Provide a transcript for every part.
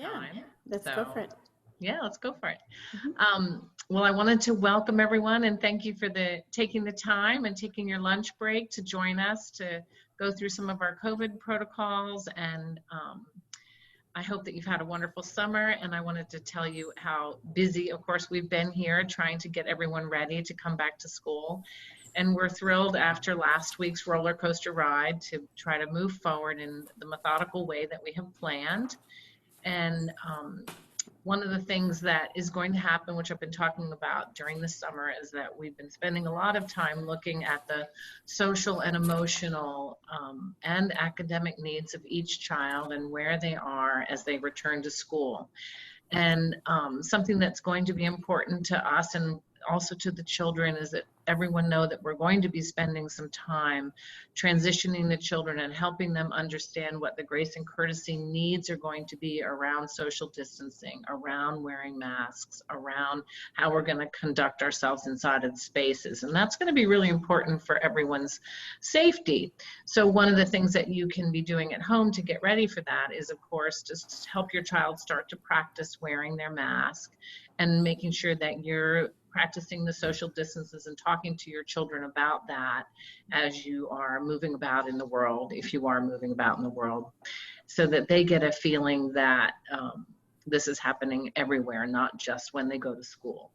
time. Let's go for it. Yeah, let's go for it. Mhm. Well, I wanted to welcome everyone and thank you for taking the time and taking your lunch break to join us to go through some of our COVID protocols. And I hope that you've had a wonderful summer. And I wanted to tell you how busy, of course, we've been here trying to get everyone ready to come back to school. And we're thrilled after last week's roller coaster ride to try to move forward in the methodical way that we have planned. And one of the things that is going to happen, which I've been talking about during the summer, is that we've been spending a lot of time looking at the social and emotional and academic needs of each child and where they are as they return to school. And something that's going to be important to us and also to the children is that everyone know that we're going to be spending some time transitioning the children and helping them understand what the grace and courtesy needs are going to be around social distancing, around wearing masks, around how we're going to conduct ourselves inside of spaces. And that's going to be really important for everyone's safety. So one of the things that you can be doing at home to get ready for that is, of course, just help your child start to practice wearing their mask and making sure that you're practicing the social distances and talking to your children about that as you are moving about in the world, if you are moving about in the world, so that they get a feeling that this is happening everywhere, not just when they go to school.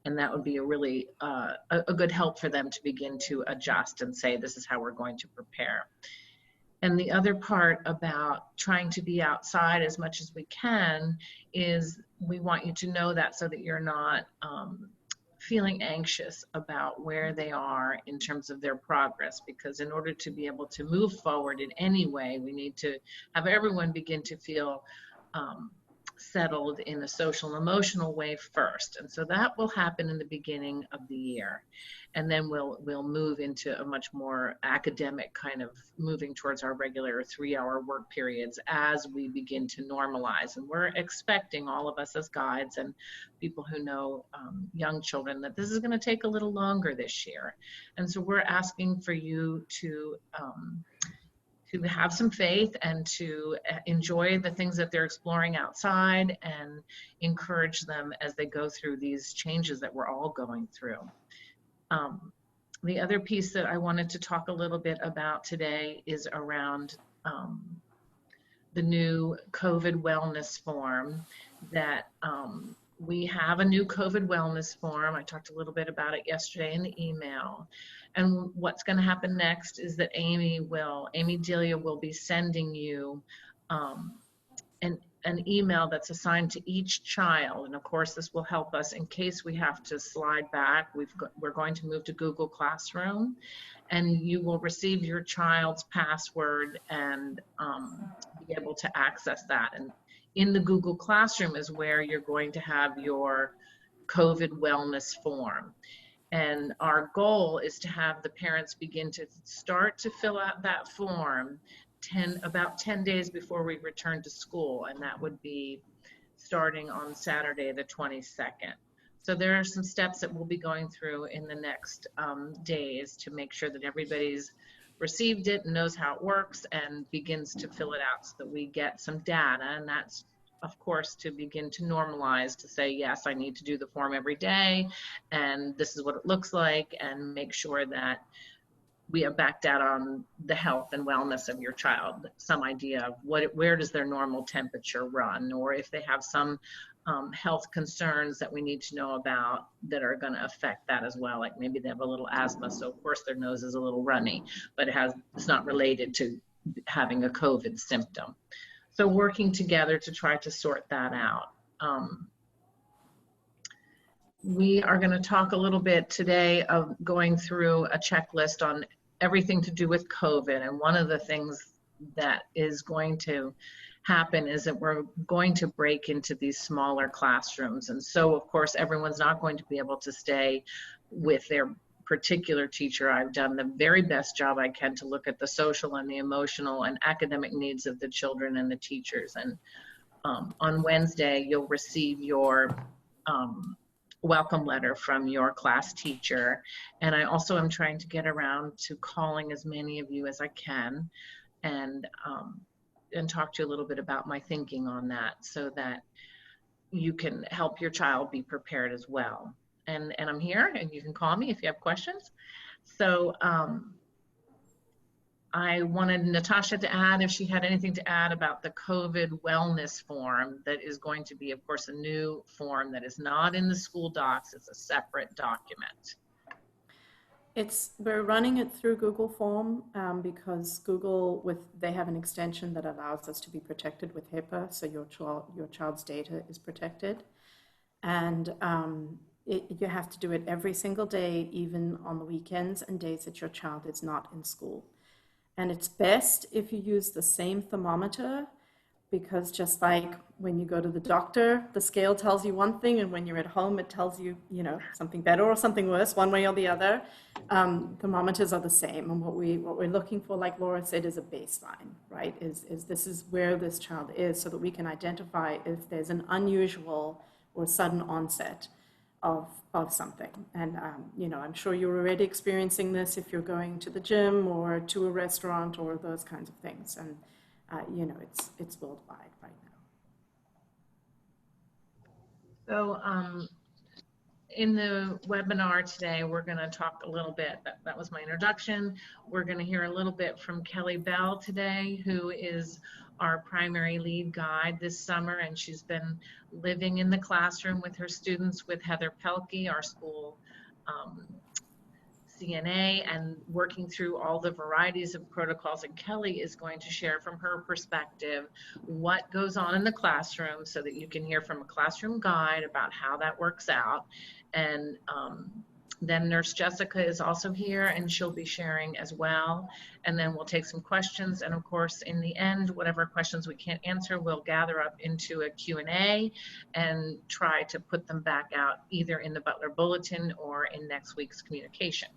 And that would be a really a good help for them to begin to adjust and say, this is how we're going to prepare. And the other part about trying to be outside as much as we can is we want you to know that so that you're not feeling anxious about where they are in terms of their progress, because in order to be able to move forward in any way, we need to have everyone begin to feel settled in a social and emotional way first. And so that will happen in the beginning of the year. And then we'll move into a much more academic kind of moving towards our regular 3-hour work periods as we begin to normalize. And we're expecting, all of us as guides and people who know young children, that this is going to take a little longer this year. And so we're asking for you to have some faith and to enjoy the things that they're exploring outside and encourage them as they go through these changes that we're all going through. The other piece that I wanted to talk a little bit about today is around the new COVID wellness form that we have a new COVID wellness form. I talked a little bit about it yesterday in the email. And what's going to happen next is that Amy Delia will be sending you an email that's assigned to each child. And of course, this will help us in case we have to slide back. We're going to move to Google Classroom, and you will receive your child's password and be able to access that. And in the Google Classroom is where you're going to have your COVID wellness form. And our goal is to have the parents begin to start to fill out that form about 10 days before we return to school. And that would be starting on Saturday, the 22nd. So there are some steps that we'll be going through in the next days to make sure that everybody's received it and knows how it works and begins to fill it out so that we get some data. And that's, of course, to begin to normalize, to say, yes, I need to do the form every day, and this is what it looks like, and make sure that we have backed out on the health and wellness of your child, some idea of where does their normal temperature run, or if they have some health concerns that we need to know about that are going to affect that as well. Like maybe they have a little asthma, so of course their nose is a little runny, but it's not related to having a COVID symptom. So working together to try to sort that out. We are going to talk a little bit today of going through a checklist on everything to do with COVID. And one of the things that is going to happen is that we're going to break into these smaller classrooms. And so, of course, everyone's not going to be able to stay with their particular teacher. I've done the very best job I can to look at the social and the emotional and academic needs of the children and the teachers. And on Wednesday, you'll receive your welcome letter from your class teacher. And I also am trying to get around to calling as many of you as I can and and talk to you a little bit about my thinking on that so that you can help your child be prepared as well. And I'm here, and you can call me if you have questions. So I wanted Natasha to add if she had anything to add about the COVID wellness form that is going to be, of course, a new form that is not in the school docs. It's a separate document. We're running it through Google Form because Google, they have an extension that allows us to be protected with HIPAA, so your child's data is protected. And you have to do it every single day, even on the weekends and days that your child is not in school. And it's best if you use the same thermometer, because just like when you go to the doctor, the scale tells you one thing, and when you're at home, it tells you, something better or something worse, one way or the other. Thermometers are the same. And what we're looking for, like Laura said, is a baseline, right? Is this is where this child is, so that we can identify if there's an unusual or sudden onset of something. And, I'm sure you're already experiencing this if you're going to the gym or to a restaurant or those kinds of things. And, it's worldwide right now. So in the webinar today, we're going to talk a little bit, that was my introduction. We're going to hear a little bit from Kelly Bell today, who is our primary lead guide this summer, and she's been living in the classroom with her students with Heather Pelkey, our school CNA, and working through all the varieties of protocols. And Kelly is going to share from her perspective what goes on in the classroom so that you can hear from a classroom guide about how that works out. And then Nurse Jessica is also here, and she'll be sharing as well. And then we'll take some questions. And of course, in the end, whatever questions we can't answer, we'll gather up into a Q&A and try to put them back out either in the Butler Bulletin or in next week's communication.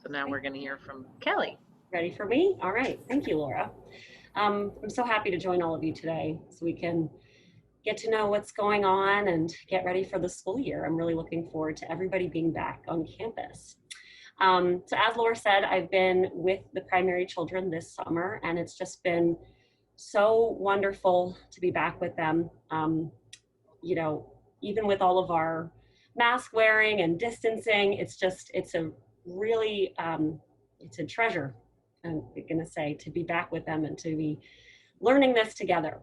So now we're going to hear from Kelly. Ready for me? All right. Thank you, Laura. I'm so happy to join all of you today so we can get to know what's going on and get ready for the school year. I'm really looking forward to everybody being back on campus. So as Laura said, I've been with the primary children this summer, and it's just been so wonderful to be back with them. Even with all of our mask wearing and distancing, it's a really, it's a treasure, I'm gonna say, to be back with them and to be learning this together.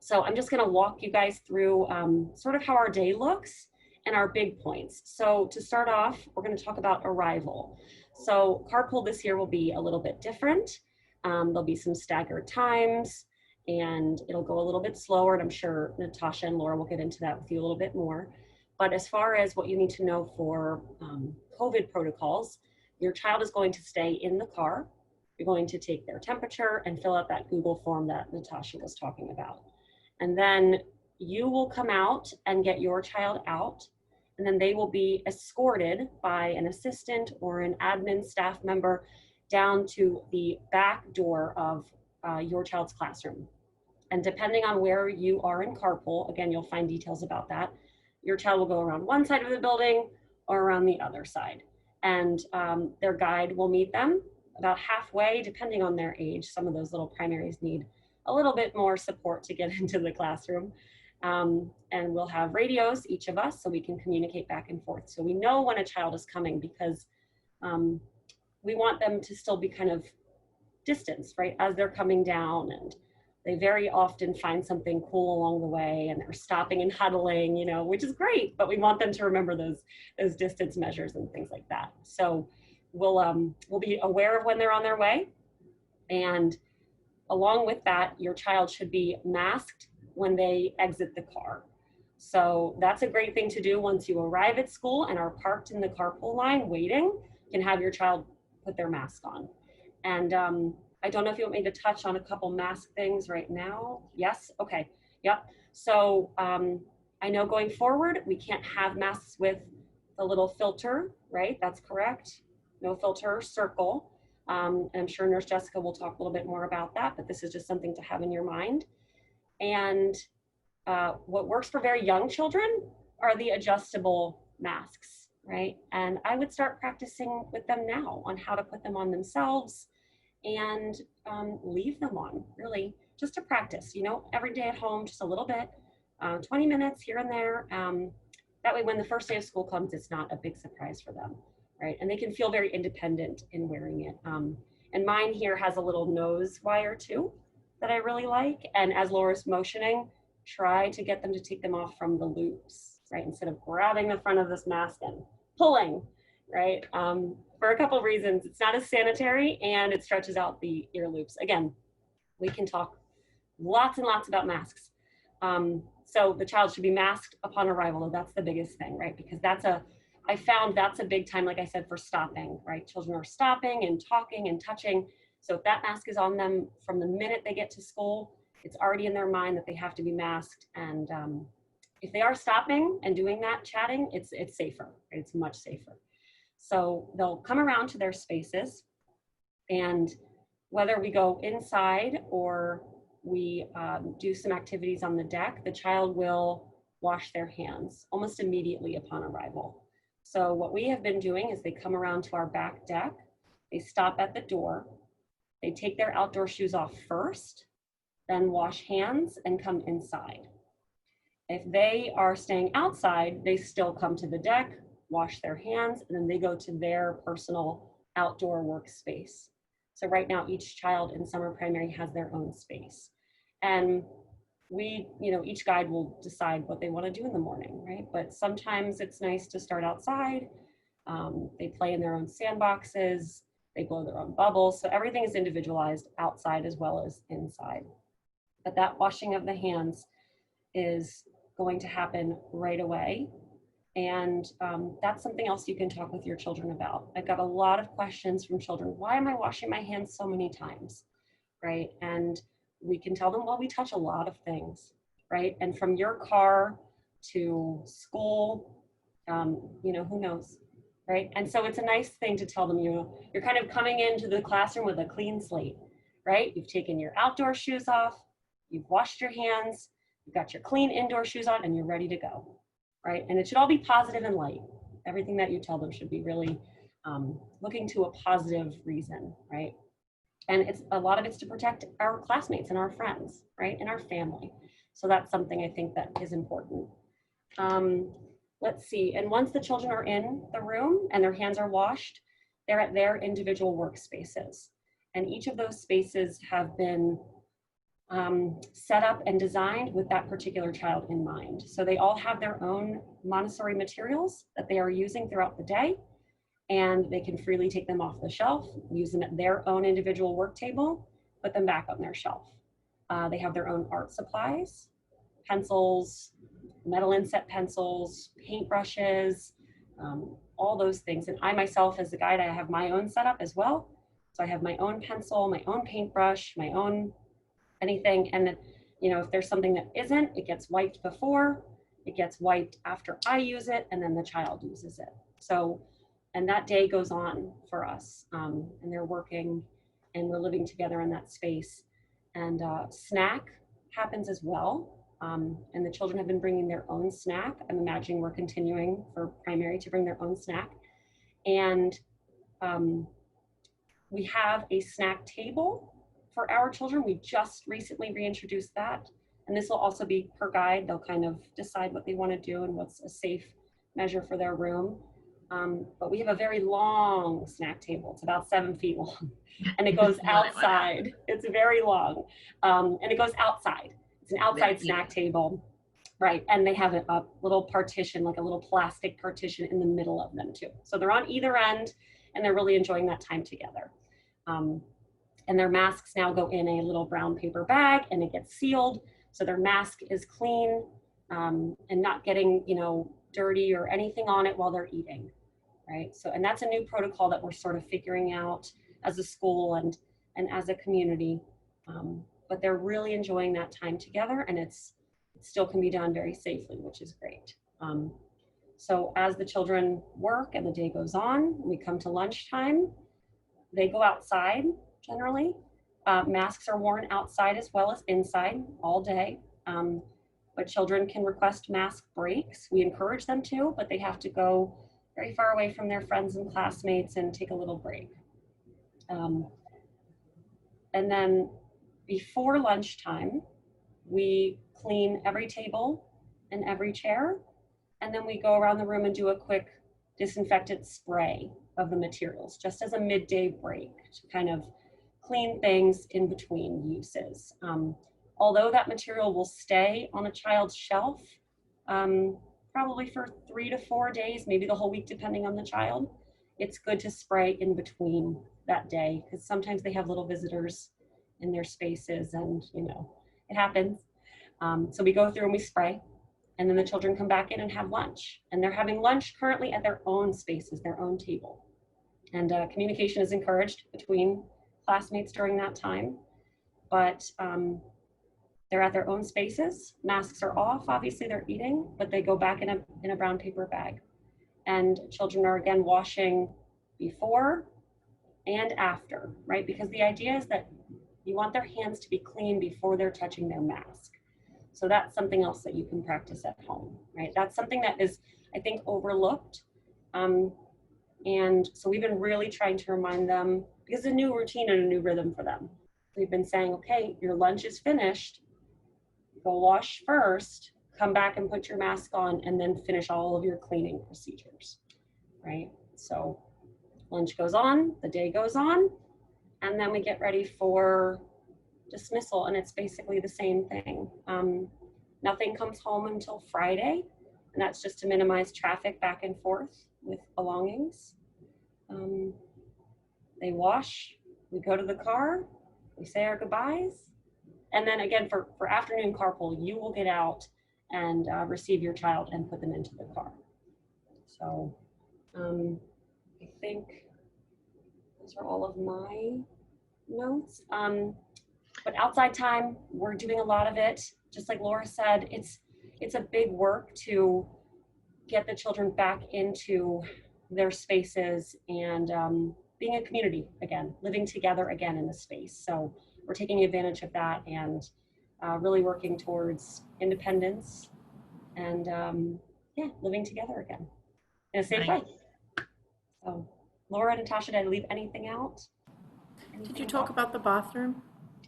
So I'm just gonna walk you guys through sort of how our day looks and our big points. So to start off, we're gonna talk about arrival. So carpool this year will be a little bit different. There'll be some staggered times, and it'll go a little bit slower, and I'm sure Natasha and Laura will get into that with you a little bit more. But as far as what you need to know for COVID protocols, your child is going to stay in the car. You're going to take their temperature and fill out that Google form that Natasha was talking about. And then you will come out and get your child out, and then they will be escorted by an assistant or an admin staff member down to the back door of your child's classroom. And depending on where you are in carpool, again, you'll find details about that, your child will go around one side of the building or around the other side. And their guide will meet them about halfway, depending on their age. Some of those little primaries need a little bit more support to get into the classroom. And we'll have radios, each of us, so we can communicate back and forth. So we know when a child is coming, because we want them to still be kind of distanced, right, as they're coming down. And they very often find something cool along the way, and they're stopping and huddling, which is great, but we want them to remember those distance measures and things like that. So we'll be aware of when they're on their way. And along with that, your child should be masked when they exit the car. So that's a great thing to do once you arrive at school and are parked in the carpool line waiting. You can have your child put their mask on. And I don't know if you want me to touch on a couple mask things right now. Yes? Okay. Yep. So I know going forward, we can't have masks with the little filter, right? That's correct. No filter, circle. And I'm sure Nurse Jessica will talk a little bit more about that, but this is just something to have in your mind. And what works for very young children are the adjustable masks, right? And I would start practicing with them now on how to put them on themselves and leave them on, really, just to practice, you know, every day at home, just a little bit, 20 minutes here and there. That way, when the first day of school comes, it's not a big surprise for them, right? And they can feel very independent in wearing it. And mine here has a little nose wire too that I really like. And as Laura's motioning, try to get them to take them off from the loops, right? Instead of grabbing the front of this mask and pulling, right? For a couple of reasons. It's not as sanitary and it stretches out the ear loops. Again, we can talk lots and lots about masks. So the child should be masked upon arrival. That's the biggest thing, right? Because I found that's a big time, like I said, for stopping, right? Children are stopping and talking and touching. So if that mask is on them from the minute they get to school, it's already in their mind that they have to be masked. And if they are stopping and doing that, chatting, it's safer, right? It's much safer. So they'll come around to their spaces, and whether we go inside or we do some activities on the deck, the child will wash their hands almost immediately upon arrival. So what we have been doing is they come around to our back deck, they stop at the door, they take their outdoor shoes off first, then wash hands and come inside. If they are staying outside, they still come to the deck, wash their hands, and then they go to their personal outdoor workspace. So right now, each child in summer primary has their own space. And we, you know, each guide will decide what they want to do in the morning, right? But sometimes it's nice to start outside. They play in their own sandboxes, they blow their own bubbles. So everything is individualized outside as well as inside. But that washing of the hands is going to happen right away. And that's something else you can talk with your children about. I've got a lot of questions from children. Why am I washing my hands so many times, right? And we can tell them, well, we touch a lot of things, right? And from your car to school, you know, who knows, right? And so it's a nice thing to tell them, you know, you're kind of coming into the classroom with a clean slate, right? You've taken your outdoor shoes off, you've washed your hands, you've got your clean indoor shoes on, and you're ready to go, right? And it should all be positive and light. Everything that you tell them should be really looking to a positive reason, right? And it's a lot of it's to protect our classmates and our friends, right? And our family. So that's something I think that is important. Let's see, and once the children are in the room and their hands are washed, they're at their individual workspaces. And each of those spaces have been set up and designed with that particular child in mind. So they all have their own Montessori materials that they are using throughout the day, and they can freely take them off the shelf, use them at their own individual work table, put them back on their shelf. They have their own art supplies, pencils, metal inset pencils, paintbrushes, all those things. And I myself, as a guide, I have my own setup as well. So I have my own pencil, my own paintbrush, my own anything. And you know, if there's something that isn't, it gets wiped before, it gets wiped after I use it, and then the child uses it. So, and that day goes on for us, and they're working and we're living together in that space. And snack happens as well. And the children have been bringing their own snack. I'm imagining we're continuing for primary to bring their own snack. And we have a snack table for our children. We just recently reintroduced that. And this will also be per guide. They'll kind of decide what they want to do and what's a safe measure for their room. But we have a very long snack table. It's about 7 feet long. And it goes outside. It's very long. And it goes outside. It's an outside snack table, right? And they have a little partition, like a little plastic partition in the middle of them too. So they're on either end and they're really enjoying that time together. And their masks now go in a little brown paper bag and it gets sealed. So their mask is clean and not getting, you know, dirty or anything on it while they're eating, right? So, and that's a new protocol that we're sort of figuring out as a school and as a community. But they're really enjoying that time together, and it still can be done very safely, which is great. So as the children work and the day goes on, we come to lunchtime, they go outside generally. Masks are worn outside as well as inside all day. But children can request mask breaks. We encourage them to, but they have to go very far away from their friends and classmates and take a little break. And then before lunchtime, we clean every table and every chair. And then we go around the room and do a quick disinfectant spray of the materials, just as a midday break to kind of clean things in between uses. Although that material will stay on a child's shelf, probably for 3 to 4 days, maybe the whole week, depending on the child, it's good to spray in between that day, because sometimes they have little visitors in their spaces, and it happens. So we go through and we spray, and then the children come back in and have lunch, and they're having lunch currently at their own spaces, their own table. And communication is encouraged between classmates during that time, but they're at their own spaces. Masks are off, obviously they're eating, but they go back in a brown paper bag. And children are again washing before and after, right? Because the idea is that you want their hands to be clean before they're touching their mask. So that's something else that you can practice at home, right? That's something that is, I think, overlooked. And so we've been really trying to remind them, because it's a new routine and a new rhythm for them. We've been saying, okay, your lunch is finished, go wash first, come back and put your mask on, and then finish all of your cleaning procedures, right? So lunch goes on, the day goes on, and then we get ready for dismissal, and it's basically the same thing. Nothing comes home until Friday, and that's just to minimize traffic back and forth with belongings. They wash, we go to the car, we say our goodbyes, and then again for afternoon carpool, you will get out and receive your child and put them into the car. So I think those are all of my notes. But outside time, we're doing a lot of it. Just like Laura said, it's a big work to get the children back into their spaces and being a community again, living together again in the space. So we're taking advantage of that and really working towards independence and living together again in a safe way. So Laura, Natasha, did I leave anything out? Did you talk about the bathroom?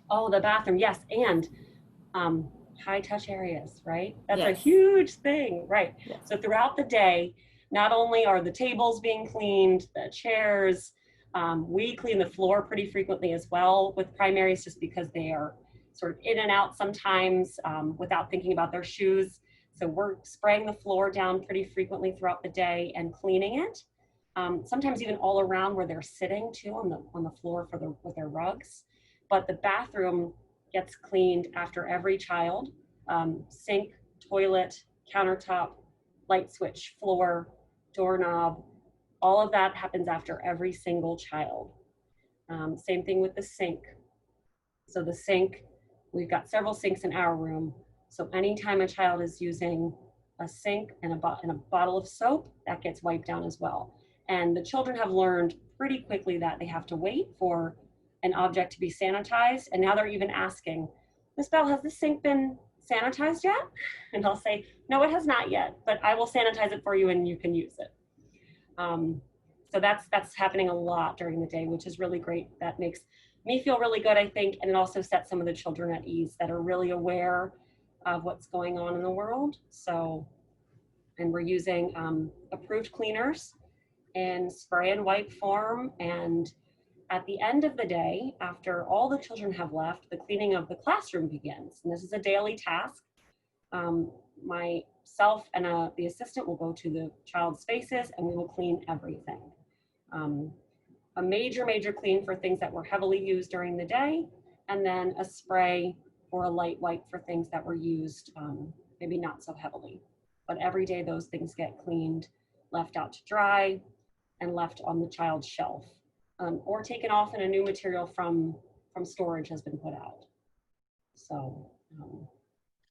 Oh, the bathroom, yes, and high touch areas, right? That's Yes. a huge thing, right? Yes. So throughout the day, not only are the tables being cleaned, the chairs, we clean the floor pretty frequently as well with primaries, just because they are sort of in and out sometimes without thinking about their shoes. So we're spraying the floor down pretty frequently throughout the day and cleaning it. Sometimes even all around where they're sitting too, on the floor with their rugs. But the bathroom gets cleaned after every child. Sink, toilet, countertop, light switch, floor, doorknob, all of that happens after every single child. Same thing with the sink. So the sink, we've got several sinks in our room. So anytime a child is using a sink and a bottle of soap, that gets wiped down as well. And the children have learned pretty quickly that they have to wait for an object to be sanitized. And now they're even asking, Miss Bell, has the sink been sanitized yet? And I'll say, no, it has not yet, but I will sanitize it for you and you can use it. So that's happening a lot during the day, which is really great. That makes me feel really good, I think. And it also sets some of the children at ease that are really aware of what's going on in the world. So, and we're using approved cleaners in spray and wipe form. And at the end of the day, after all the children have left, the cleaning of the classroom begins. And this is a daily task. Myself and the assistant will go to the child's spaces and we will clean everything. A major clean for things that were heavily used during the day, and then a spray or a light wipe for things that were used maybe not so heavily. But every day those things get cleaned, left out to dry, and left on the child's shelf. Or taken off and a new material from storage has been put out. So.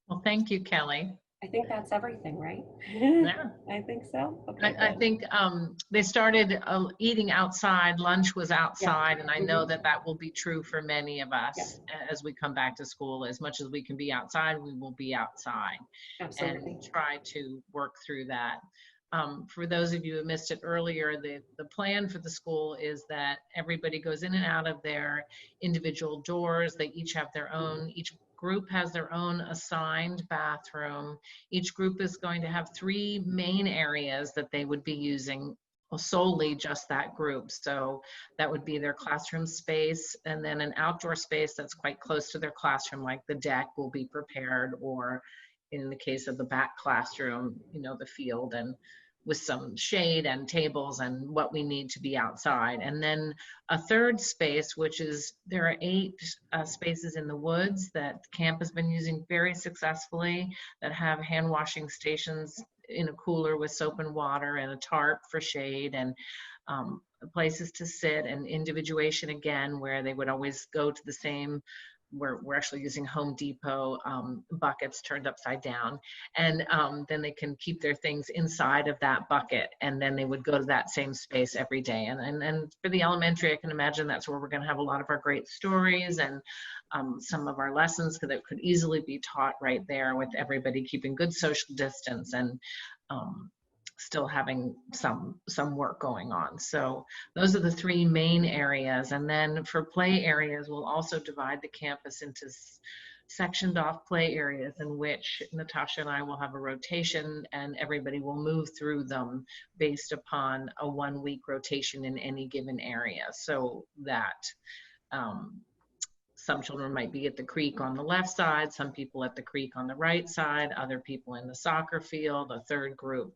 Well, thank you, Kelly. I think that's everything, right? Yeah. I think so. Okay, I think they started eating outside. Lunch was outside, and I know that will be true for many of us as we come back to school. As much as we can be outside, we will be outside. Absolutely. And try to work through that. For those of you who missed it earlier, the plan for the school is that everybody goes in and out of their individual doors. They each have their own, each group has their own assigned bathroom. Each group is going to have 3 main areas that they would be using, solely just that group. So that would be their classroom space, and then an outdoor space that's quite close to their classroom, like the deck will be prepared, or in the case of the back classroom, you know, the field, and with some shade and tables and what we need to be outside. And then a third space, which is, there are 8 spaces in the woods that camp has been using very successfully, that have hand washing stations in a cooler with soap and water, and a tarp for shade, and places to sit, and individuation again, where they would always go to the same, we're actually using Home Depot buckets turned upside down, and then they can keep their things inside of that bucket, and then they would go to that same space every day. And for the elementary, I can imagine that's where we're going to have a lot of our great stories and some of our lessons that could easily be taught right there, with everybody keeping good social distance and still having some work going on. So those are the 3 main areas. And then for play areas, we'll also divide the campus into sectioned off play areas, in which Natasha and I will have a rotation, and everybody will move through them based upon a 1-week rotation in any given area. So that some children might be at the creek on the left side, some people at the creek on the right side, other people in the soccer field, a third group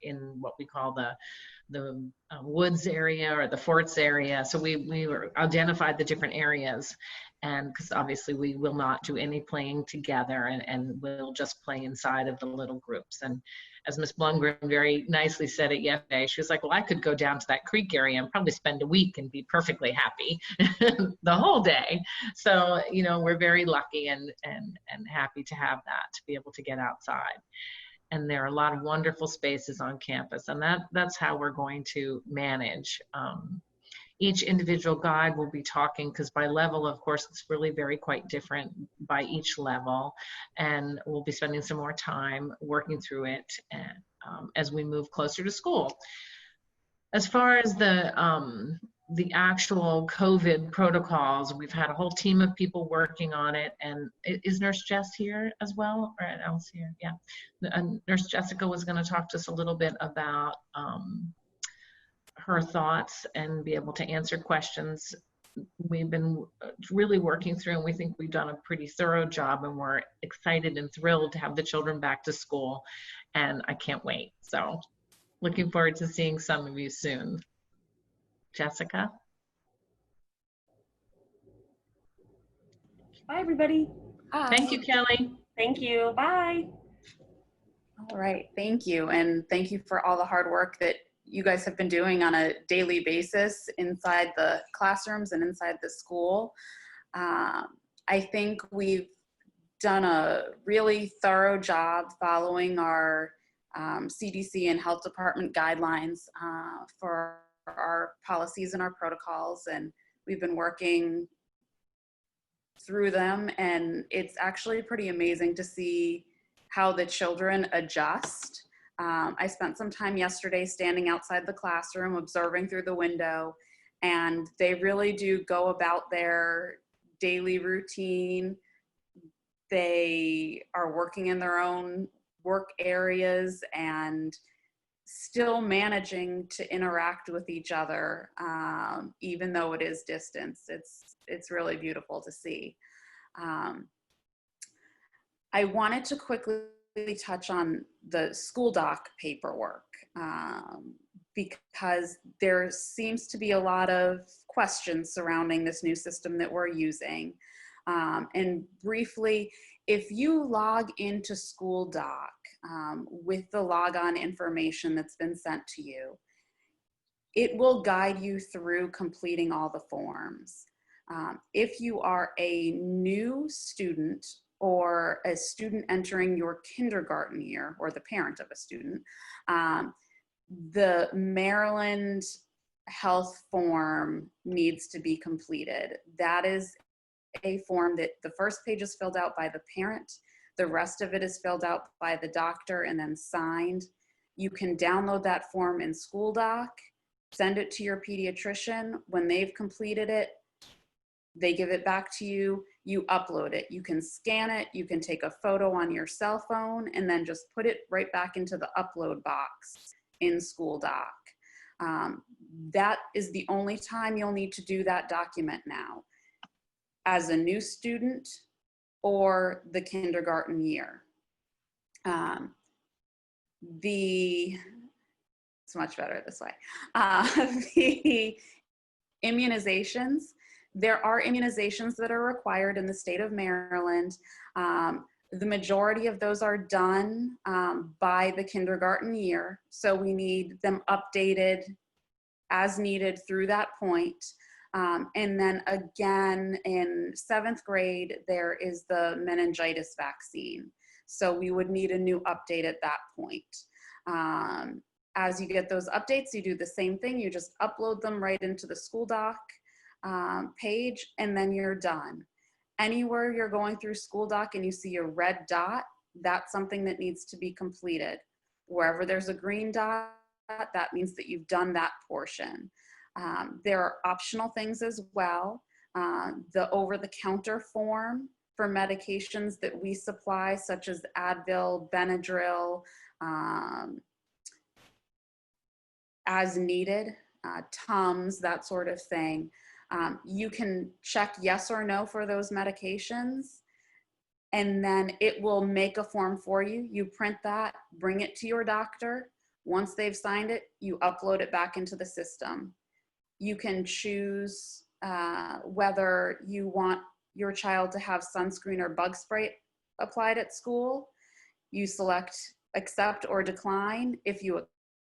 in what we call the woods area or the forts area. So we identified the different areas, and because obviously we will not do any playing together, and we'll just play inside of the little groups. And as Ms. Blumgren very nicely said it yesterday, she was like, well, I could go down to that creek area and probably spend a week and be perfectly happy the whole day. So, you know, we're very lucky and happy to have that, to be able to get outside. And there are a lot of wonderful spaces on campus, and that's how we're going to manage. Each individual guide will be talking, because by level, of course, it's really very quite different by each level, and we'll be spending some more time working through it as we move closer to school. As far as the actual COVID protocols, we've had a whole team of people working on it. And is Nurse Jess here as well, or else here? Yeah, Nurse Jessica was going to talk to us a little bit about her thoughts and be able to answer questions. We've been really working through, and we think we've done a pretty thorough job, and we're excited and thrilled to have the children back to school, and I can't wait. So looking forward to seeing some of you soon. Jessica? Bye, everybody. Hi. Thank you, Kelly. Thank you. Bye. All right, thank you. And thank you for all the hard work that you guys have been doing on a daily basis inside the classrooms and inside the school. I think we've done a really thorough job following our CDC and health department guidelines for our policies and our protocols, and we've been working through them, and it's actually pretty amazing to see how the children adjust. I spent some time yesterday standing outside the classroom, observing through the window, and they really do go about their daily routine. They are working in their own work areas and still managing to interact with each other, even though it is distance. It's really beautiful to see. I wanted to quickly touch on the school doc paperwork because there seems to be a lot of questions surrounding this new system that we're using. And briefly, if you log into School Doc with the logon information that's been sent to you, it will guide you through completing all the forms. If you are a new student or a student entering your kindergarten year, or the parent of a student, the Maryland health form needs to be completed. That is a form that the first page is filled out by the parent, the rest of it is filled out by the doctor and then signed. You can download that form in School Doc, send it to your pediatrician. When they've completed it, they give it back to you, you upload it. You can scan it, you can take a photo on your cell phone, and then just put it right back into the upload box in School Doc. That is the only time you'll need to do that document now, as a new student or the kindergarten year. It's much better this way. The immunizations, there are immunizations that are required in the state of Maryland. The majority of those are done by the kindergarten year. So we need them updated as needed through that point. And then again, in 7th grade, there is the meningitis vaccine. So we would need a new update at that point. As you get those updates, you do the same thing. You just upload them right into the School Doc page, and then you're done. Anywhere you're going through School Doc and you see a red dot, that's something that needs to be completed. Wherever there's a green dot, that means that you've done that portion. There are optional things as well. The over-the-counter form for medications that we supply, such as Advil, Benadryl, as needed, Tums, that sort of thing. You can check yes or no for those medications, and then it will make a form for you. You print that, bring it to your doctor. Once they've signed it, you upload it back into the system. You can choose whether you want your child to have sunscreen or bug spray applied at school. You select accept or decline. If you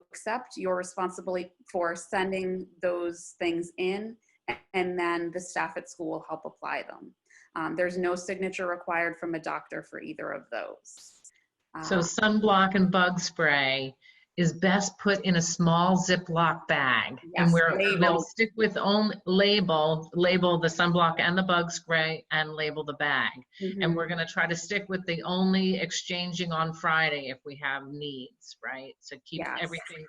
accept, you're responsible for sending those things in, and then the staff at school will help apply them. There's no signature required from a doctor for either of those. So sunblock and bug spray is best put in a small Ziploc bag. Yes, and we'll labeled. stick with only label the sunblock and the bug spray and label the bag. Mm-hmm. And we're going to try to stick with the only exchanging on Friday if we have needs, right? So keep Yes. everything,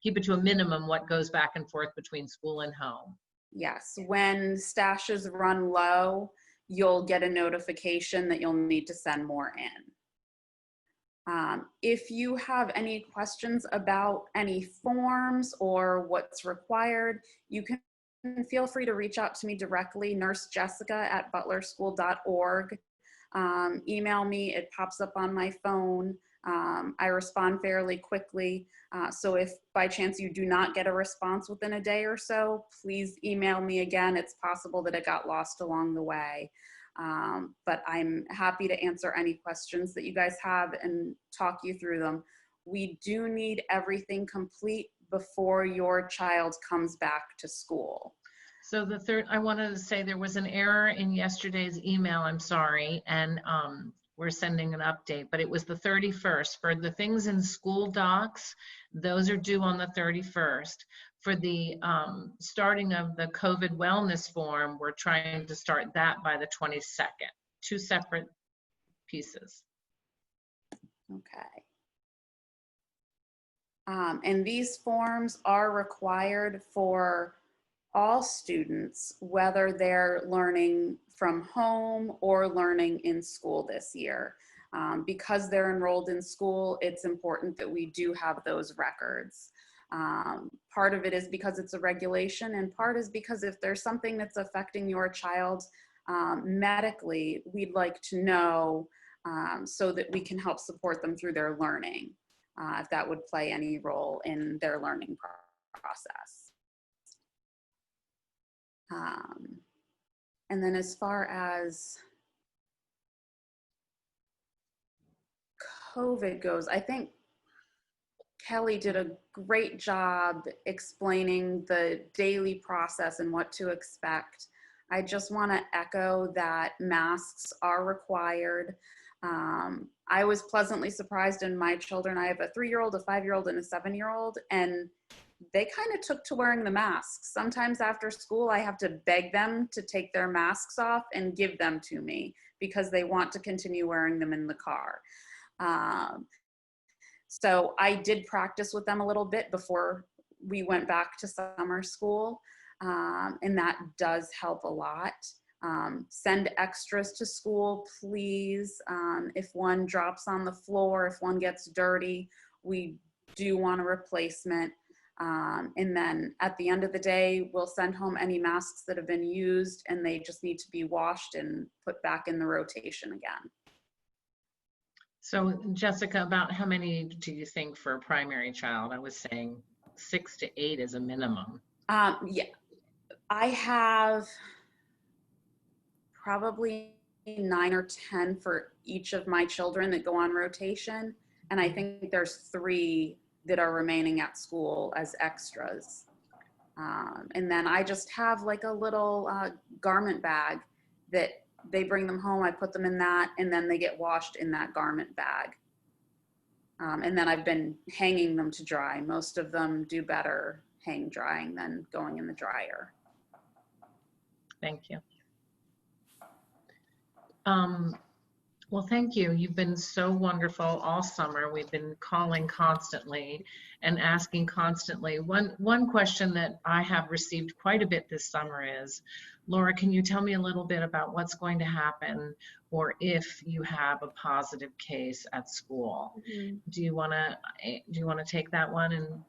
keep it to a minimum what goes back and forth between school and home. Yes, when stashes run low, you'll get a notification that you'll need to send more in. If you have any questions about any forms or what's required, you can feel free to reach out to me directly, Nurse Jessica at butlerschool.org. Email me, it pops up on my phone. I respond fairly quickly. So if by chance you do not get a response within a day or so, please email me again. It's possible that it got lost along the way. But I'm happy to answer any questions that you guys have and talk you through them. We do need everything complete before your child comes back to school. So the third, I wanted to say there was an error in yesterday's email, I'm sorry, and we're sending an update, but it was the 31st. For the things in School Docs, those are due on the 31st. For the starting of the COVID wellness form, we're trying to start that by the 22nd. Two separate pieces. Okay. And these forms are required for all students, whether they're learning from home or learning in school this year. Because they're enrolled in school, it's important that we do have those records. Part of it is because it's a regulation, and part is because if there's something that's affecting your child medically, we'd like to know so that we can help support them through their learning, if that would play any role in their learning process. And then as far as COVID goes, I think Kelly did a great job explaining the daily process and what to expect. I just want to echo that masks are required. I was pleasantly surprised in my children. I have a 3-year-old, a 5-year-old, and a 7-year-old, and they kind of took to wearing the masks. Sometimes after school, I have to beg them to take their masks off and give them to me because they want to continue wearing them in the car. So I did practice with them a little bit before we went back to summer school, and that does help a lot. Send extras to school, please. If one drops on the floor, if one gets dirty, we do want a replacement. And then at the end of the day, we'll send home any masks that have been used, and they just need to be washed and put back in the rotation again. So Jessica, about how many do you think for a primary child? I was saying 6 to 8 is a minimum. Yeah, I have probably 9 or 10 for each of my children that go on rotation. And I think there's 3 that are remaining at school as extras. And then I just have like a little garment bag that they bring them home. I put them in that, and then they get washed in that garment bag. And then I've been hanging them to dry. Most of them do better hang drying than going in the dryer. Thank you. Well, thank you. You've been so wonderful all summer. We've been calling constantly and asking constantly. One question that I have received quite a bit this summer is, Laura, can you tell me a little bit about what's going to happen, or if you have a positive case at school? Mm-hmm. Do you want to take that one? And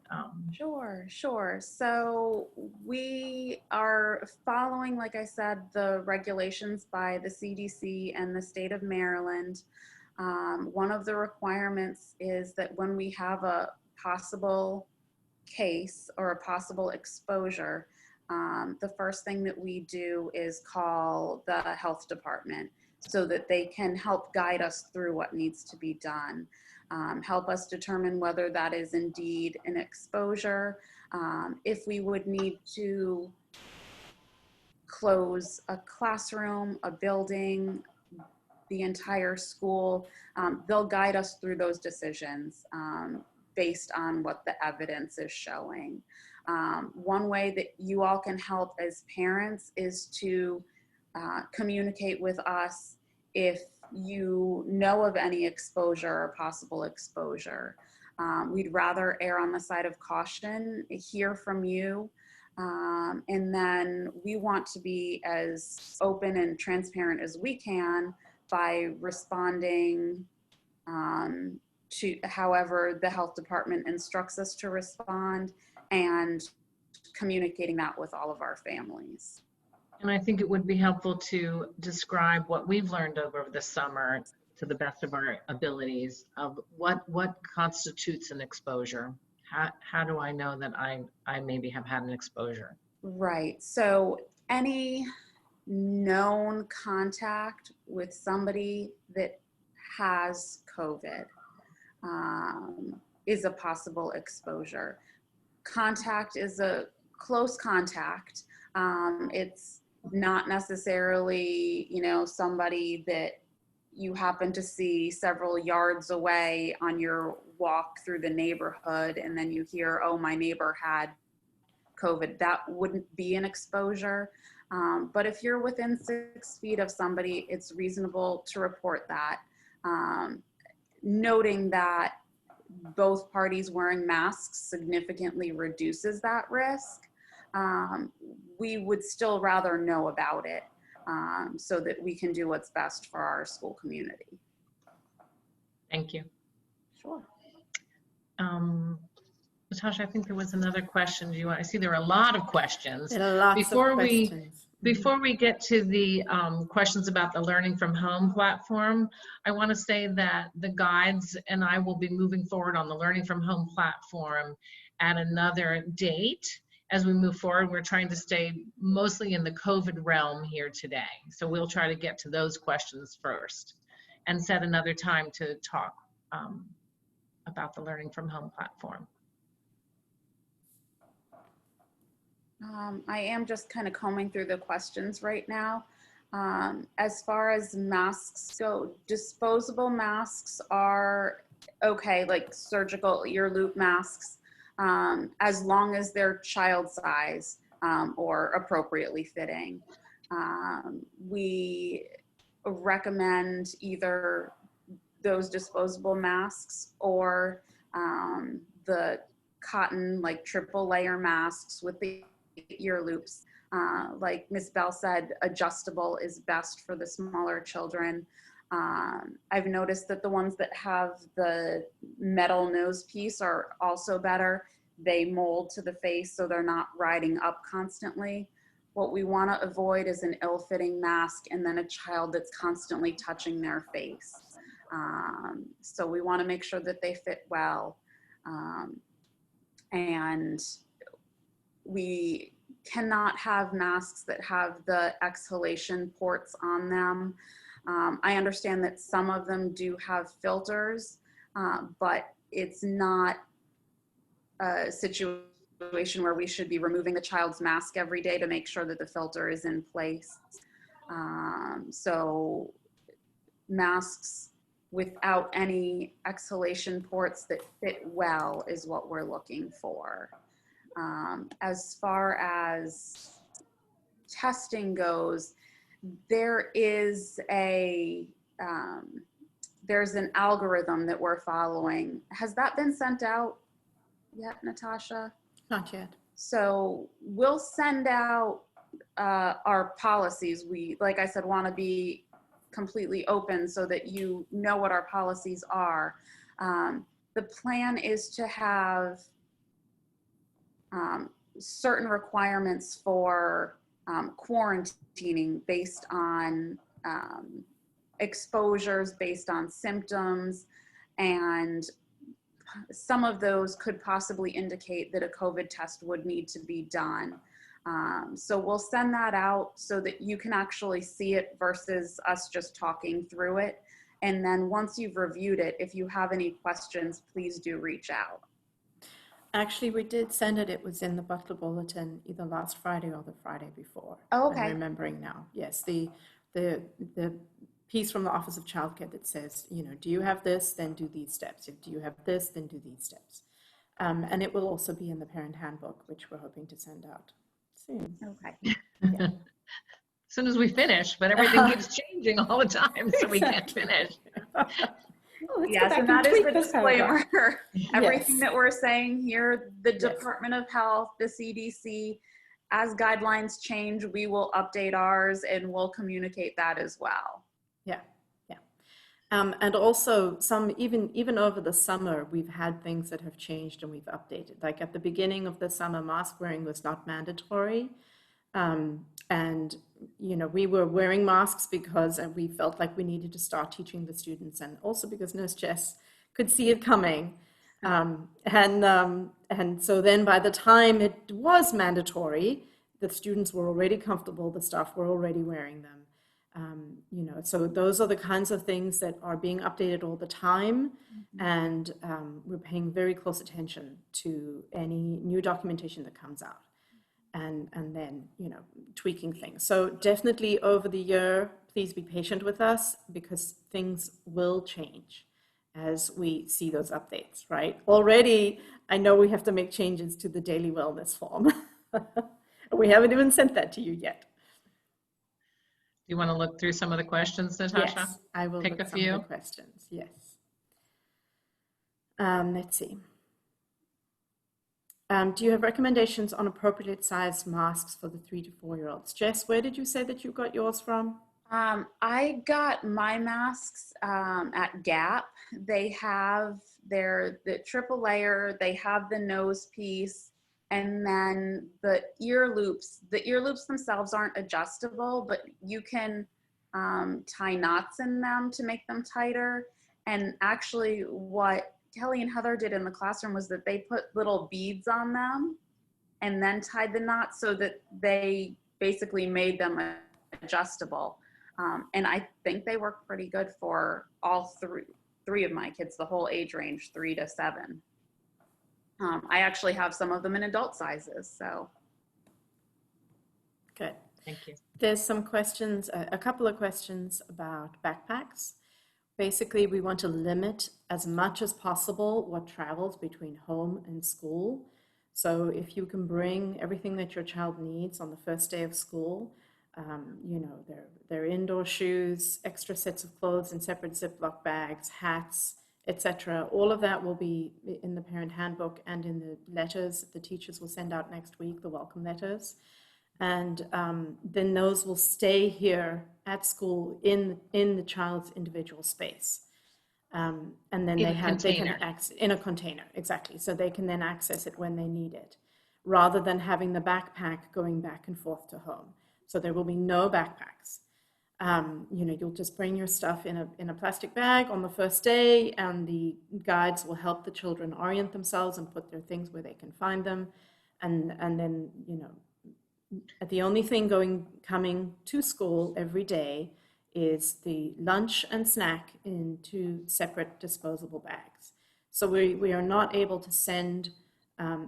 Sure. So we are following, like I said, the regulations by the CDC and the state of Maryland. One of the requirements is that when we have a possible case or a possible exposure, the first thing that we do is call the health department so that they can help guide us through what needs to be done. Help us determine whether that is indeed an exposure, if we would need to close a classroom, a building, the entire school. They'll guide us through those decisions based on what the evidence is showing. One way that you all can help as parents is to communicate with us if you know of any exposure or possible exposure. We'd rather err on the side of caution, hear from you, and then we want to be as open and transparent as we can by responding to however the health department instructs us to respond, and communicating that with all of our families. And I think it would be helpful to describe what we've learned over the summer to the best of our abilities of what constitutes an exposure. How do I know that I maybe have had an exposure? Right. So any known contact with somebody that has COVID is a possible exposure. Contact is a close contact. It's not necessarily, somebody that you happen to see several yards away on your walk through the neighborhood, and then you hear, oh, my neighbor had COVID. That wouldn't be an exposure. But if you're within 6 feet of somebody, it's reasonable to report that. Noting that both parties wearing masks significantly reduces that risk. We would still rather know about it so that we can do what's best for our school community. Thank you. Sure. Natasha, I think there was another question. I see there are a lot of questions. There are lots of questions. Before we get to the questions about the Learning from Home platform, I want to say that the guides and I will be moving forward on the Learning from Home platform at another date. As we move forward, we're trying to stay mostly in the COVID realm here today. So we'll try to get to those questions first and set another time to talk about the Learning from Home platform. I am just kind of combing through the questions right now. As far as masks go, disposable masks are okay, like surgical ear loop masks, as long as they're child size or appropriately fitting. We recommend either those disposable masks or The cotton, like triple layer masks with the ear loops. Like Ms. Bell said, adjustable is best for the smaller children. I've noticed that the ones that have the metal nose piece are also better. They mold to the face so they're not riding up constantly. What we want to avoid is an ill-fitting mask and then a child that's constantly touching their face. So we want to make sure that they fit well. And we cannot have masks that have the exhalation ports on them. I understand that some of them do have filters, but it's not a situation where we should be removing the child's mask every day to make sure that the filter is in place. So masks without any exhalation ports that fit well is what we're looking for. As far as testing goes, there is there's an algorithm that we're following. Has that been sent out yet, Natasha? Not yet. So we'll send out our policies. We, like I said, want to be completely open so that you know what our policies are. The plan is to have certain requirements for quarantining based on exposures, based on symptoms, and some of those could possibly indicate that a COVID test would need to be done. So we'll send that out so that you can actually see it versus us just talking through it. And then once you've reviewed it, if you have any questions, please do reach out. Actually, we did send it. It was in the Butler Bulletin either last Friday or the Friday before. Oh, okay. I'm remembering now. Yes, the piece from the Office of Childcare that says, you know, do you have this? Then do these steps. If do you have this? Then do these steps. And it will also be in the parent handbook, which we're hoping to send out soon. Okay. Yeah. As soon as we finish, but everything keeps changing all the time, so we can't finish. Oh, Yes, and that is the disclaimer. Everything Yes. that we're saying here, the Yes. Department of Health, the CDC, as guidelines change, we will update ours and we'll communicate that as well. Yeah, yeah. And also even over the summer, we've had things that have changed and we've updated. Like at the beginning of the summer, mask wearing was not mandatory. And, you know, we were wearing masks because we felt like we needed to start teaching the students, and also because Nurse Jess could see it coming. And so then by the time it was mandatory, the students were already comfortable, the staff were already wearing them. You know, so those are the kinds of things that are being updated all the time. And we're paying very close attention to any new documentation that comes out. And then, you know, tweaking things. So definitely over the year, please be patient with us because things will change as we see those updates, right? Already, I know we have to make changes to the daily wellness form. We haven't even sent that to you yet. Do you want to look through some of the questions, Natasha? Yes, I will Pick look a at some few. of the questions, yes. Let's see. Do you have recommendations on appropriate sized masks for the 3 to 4 year olds? Jess, where did you say that you got yours from? I got my masks at Gap. They have the triple layer, they have the nose piece, and then the ear loops. The ear loops themselves aren't adjustable, but you can tie knots in them to make them tighter. And actually what Kelly and Heather did in the classroom was that they put little beads on them and then tied the knots so that they basically made them adjustable. And I think they work pretty good for all three of my kids, the whole age range, 3 to 7. I actually have some of them in adult sizes, so. Good. Thank you. There's some questions, a couple of questions about backpacks. Basically, we want to limit as much as possible what travels between home and school. So if you can bring everything that your child needs on the first day of school, you know, their indoor shoes, extra sets of clothes in separate Ziploc bags, hats, etc. All of that will be in the parent handbook and in the letters the teachers will send out next week, the welcome letters. And then those will stay here at school in the child's individual space. And then they can access in a container, exactly. So they can then access it when they need it, rather than having the backpack going back and forth to home. So there will be no backpacks. You'll just bring your stuff in a plastic bag on the first day, and the guides will help the children orient themselves and put their things where they can find them. And then, the only thing coming to school every day is the lunch and snack in 2 separate disposable bags. So we are not able to send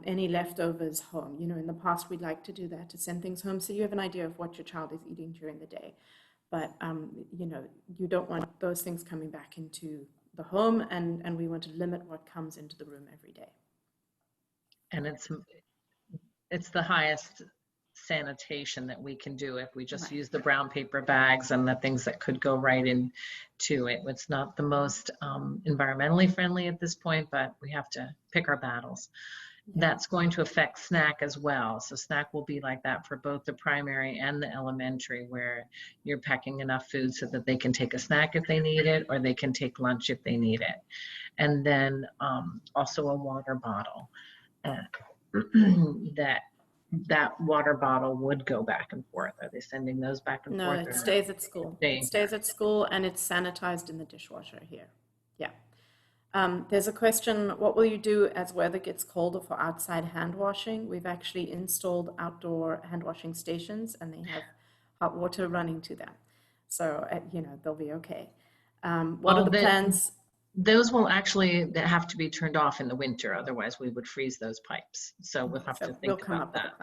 any leftovers home. In the past we'd like to do that, to send things home so you have an idea of what your child is eating during the day. But you don't want those things coming back into the home, and we want to limit what comes into the room every day. And it's the highest sanitation that we can do if we just use the brown paper bags and the things that could go right into it. It's not the most environmentally friendly at this point, but we have to pick our battles. That's going to affect snack as well. So snack will be like that for both the primary and the elementary, where you're packing enough food so that they can take a snack if they need it, or they can take lunch if they need it. And then also a water bottle. That water bottle would go back and forth. Are they sending those back and forth? No, it stays at school. It stays at school, and it's sanitized in the dishwasher here. Yeah. There's a question, what will you do as weather gets colder for outside hand washing? We've actually installed outdoor hand washing stations, and they have hot water running to them. So, they'll be okay. What are the plans? Those will actually have to be turned off in the winter. Otherwise, we would freeze those pipes. So we'll have to think about that.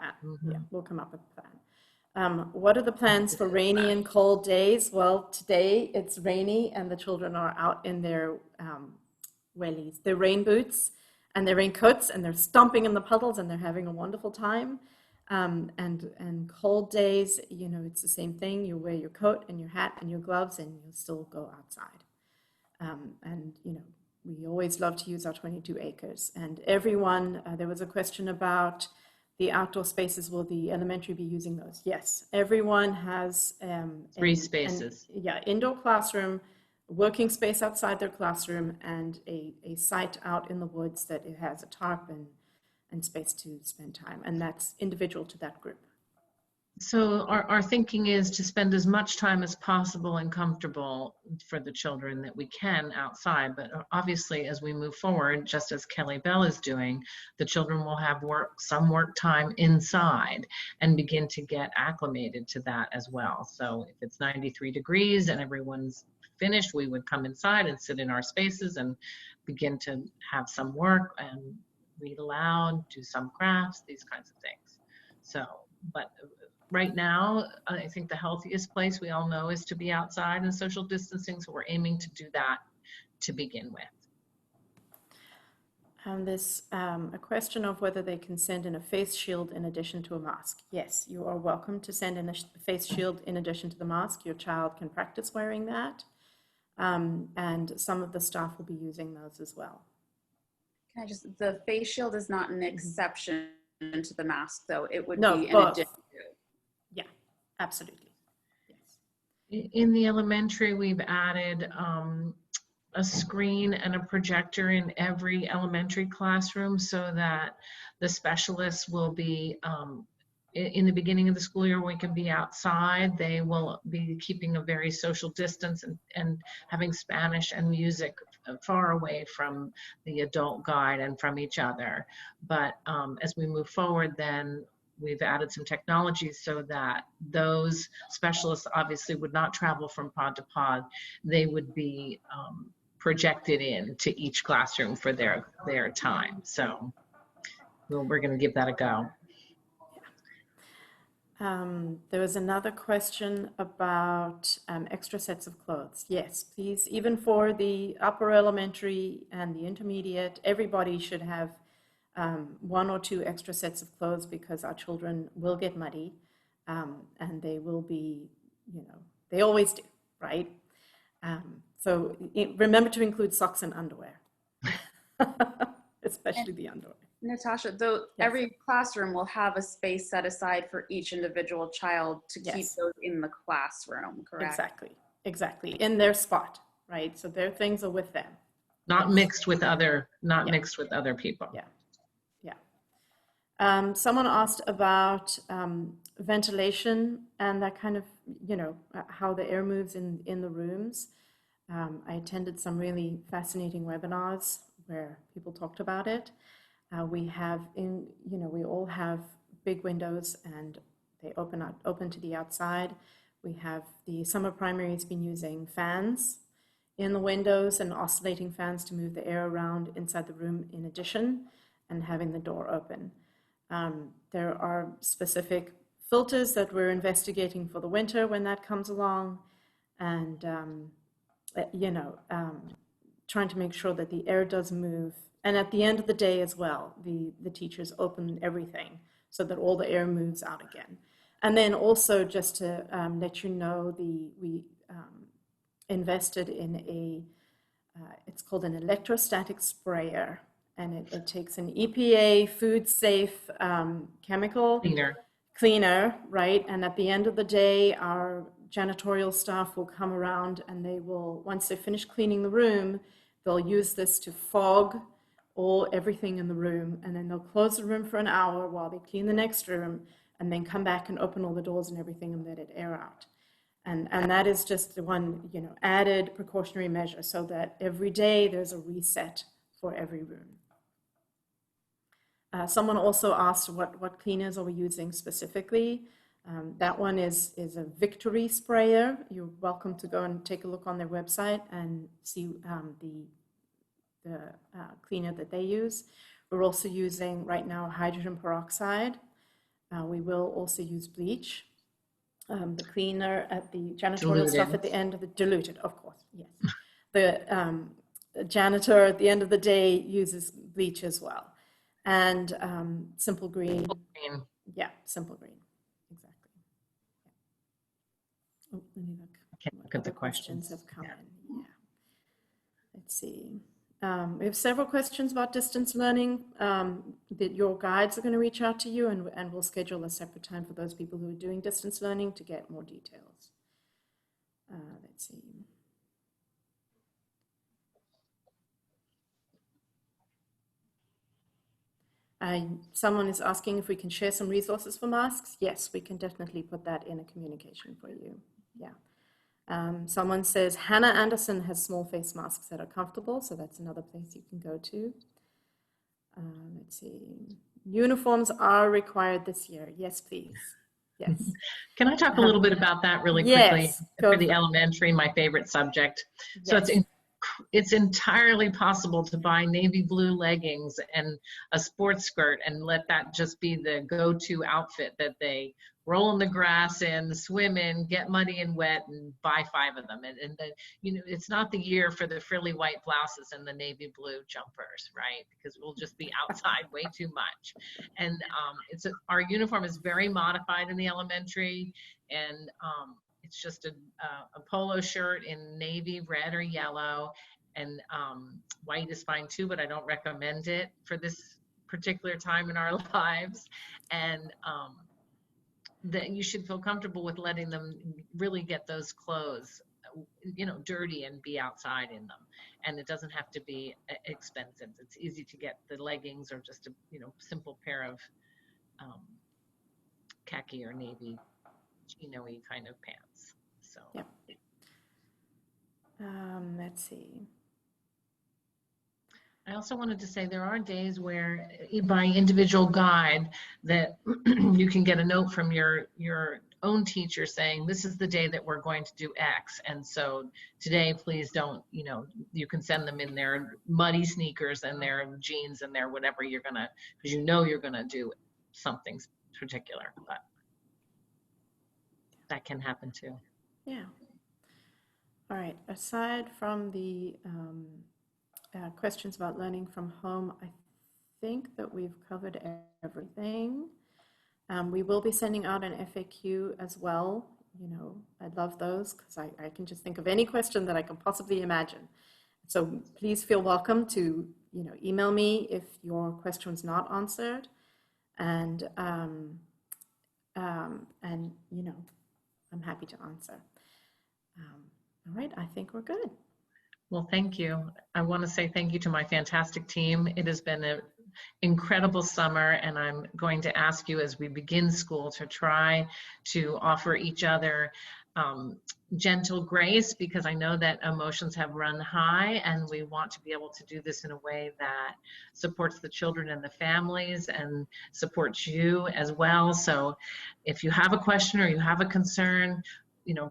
Yeah, we'll come up with a plan. What are the plans for rainy and cold days? Well, today it's rainy, and the children are out in their wellies, their rain boots and their raincoats, and they're stomping in the puddles, and they're having a wonderful time. And cold days, it's the same thing. You wear your coat and your hat and your gloves, and you'll still go outside. We always love to use our 22 acres. And everyone, there was a question about the outdoor spaces. Will the elementary be using those? Yes, everyone has 3 spaces. Indoor classroom, working space outside their classroom, and a site out in the woods that it has a tarp and space to spend time. And that's individual to that group. So our thinking is to spend as much time as possible and comfortable for the children that we can outside. But obviously, as we move forward, just as Kelly Bell is doing, the children will have some work time inside and begin to get acclimated to that as well. So if it's 93 degrees and everyone's finished, we would come inside and sit in our spaces and begin to have some work and read aloud, do some crafts, these kinds of things. So, but right now, I think the healthiest place we all know is to be outside and social distancing, so we're aiming to do that to begin with. And there's a question of whether they can send in a face shield in addition to a mask. Yes, you are welcome to send in a face shield in addition to the mask. Your child can practice wearing that, and some of the staff will be using those as well. The face shield is not an exception to the mask, though. It would be in addition to. Yeah, absolutely. Yes. In the elementary, we've added a screen and a projector in every elementary classroom so that the specialists will be, in the beginning of the school year, we can be outside. They will be keeping a very social distance and having Spanish and music far away from the adult guide and from each other. But as we move forward, then we've added some technology so that those specialists obviously would not travel from pod to pod. They would be projected in to each classroom for their time. So we're going to give that a go. There was another question about extra sets of clothes. Yes, please, even for the upper elementary and the intermediate, everybody should have 1 or 2 extra sets of clothes, because our children will get muddy, and they will be, they always do, right? So remember to include socks and underwear. especially the underwear. Natasha, though, Yes. every classroom will have a space set aside for each individual child to keep Yes. those in the classroom, correct? Exactly, in their spot, right? So their things are with them. Not Yes. mixed with other, not Yeah. mixed with other people. Yeah. Someone asked about ventilation and that kind of, how the air moves in the rooms. I attended some really fascinating webinars where people talked about it. We all have big windows and they open to the outside. We have the summer primary has been using fans in the windows and oscillating fans to move the air around inside the room in addition, and having the door open. There are specific filters that we're investigating for the winter when that comes along, and trying to make sure that the air does move. And at the end of the day as well, the teachers open everything so that all the air moves out again. And then also just to let you know, we invested in it's called an electrostatic sprayer, and it takes an EPA food safe chemical cleaner, right? And at the end of the day, our janitorial staff will come around and they will, once they finish cleaning the room, they'll use this to fog everything in the room, and then they'll close the room for an hour while they clean the next room, and then come back and open all the doors and everything and let it air out. And that is just the one, added precautionary measure, so that every day there's a reset for every room. Someone also asked what cleaners are we using specifically. That one is a Victory sprayer. You're welcome to go and take a look on their website and see the cleaner that they use. We're also using right now hydrogen peroxide. We will also use bleach. The cleaner at the janitorial staff at the end of the diluted, of course, yes. The janitor at the end of the day uses bleach as well. And Simple Green. Yeah, Simple Green, exactly. Yeah. Oh, let me look. Look at the questions have come in. Yeah. Let's see. We have several questions about distance learning. That your guides are going to reach out to you, and we'll schedule a separate time for those people who are doing distance learning to get more details. Let's see. Someone is asking if we can share some resources for masks. Yes, we can definitely put that in a communication for you. Yeah. Someone says Hannah Anderson has small face masks that are comfortable, so that's another place you can go to. Let's see. Uniforms are required this year. Yes, please. Yes. Can I talk a little bit about that really quickly? Yes, for the elementary, my favorite subject. So yes. It's entirely possible to buy navy blue leggings and a sports skirt and let that just be the go-to outfit that they roll in the grass in, swim in, get muddy and wet, and buy 5 of them. And it's not the year for the frilly white blouses and the navy blue jumpers, right? Because we'll just be outside way too much. And our uniform is very modified in the elementary, and it's just a polo shirt in navy, red, or yellow, and white is fine too, but I don't recommend it for this particular time in our lives. And that you should feel comfortable with letting them really get those clothes, dirty and be outside in them. And it doesn't have to be expensive. It's easy to get the leggings or just a simple pair of khaki or navy chino-y kind of pants. So yeah. Let's see. I also wanted to say there are days where by individual guide that you can get a note from your own teacher saying, this is the day that we're going to do X. And so today, please don't, you can send them in their muddy sneakers and their jeans and their whatever you're going to, because you're going to do something particular. But that can happen too. Yeah. All right. Aside from the questions about learning from home, I think that we've covered everything. We will be sending out an FAQ as well. I love those because I can just think of any question that I can possibly imagine. So please feel welcome to email me if your question's not answered, and I'm happy to answer. All right, I think we're good. Well, thank you. I want to say thank you to my fantastic team. It has been an incredible summer, and I'm going to ask you as we begin school to try to offer each other gentle grace, because I know that emotions have run high, and we want to be able to do this in a way that supports the children and the families and supports you as well. So if you have a question or you have a concern,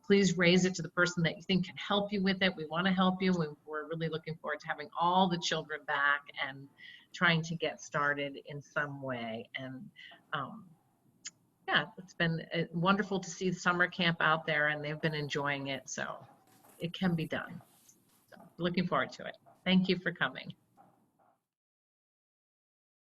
please raise it to the person that you think can help you with it. We want to help you. We're really looking forward to having all the children back and trying to get started in some way. And yeah, it's been wonderful to see summer camp out there, and they've been enjoying it. So it can be done. So looking forward to it. Thank you for coming.